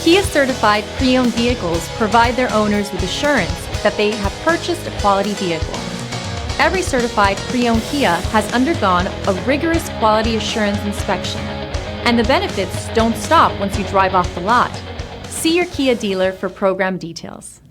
Kia certified pre-owned vehicles provide their owners with assurance that they have purchased a quality vehicle. Every certified pre-owned Kia has undergone a rigorous quality assurance inspection, and the benefits don't stop once you drive off the lot. See your Kia dealer for program details.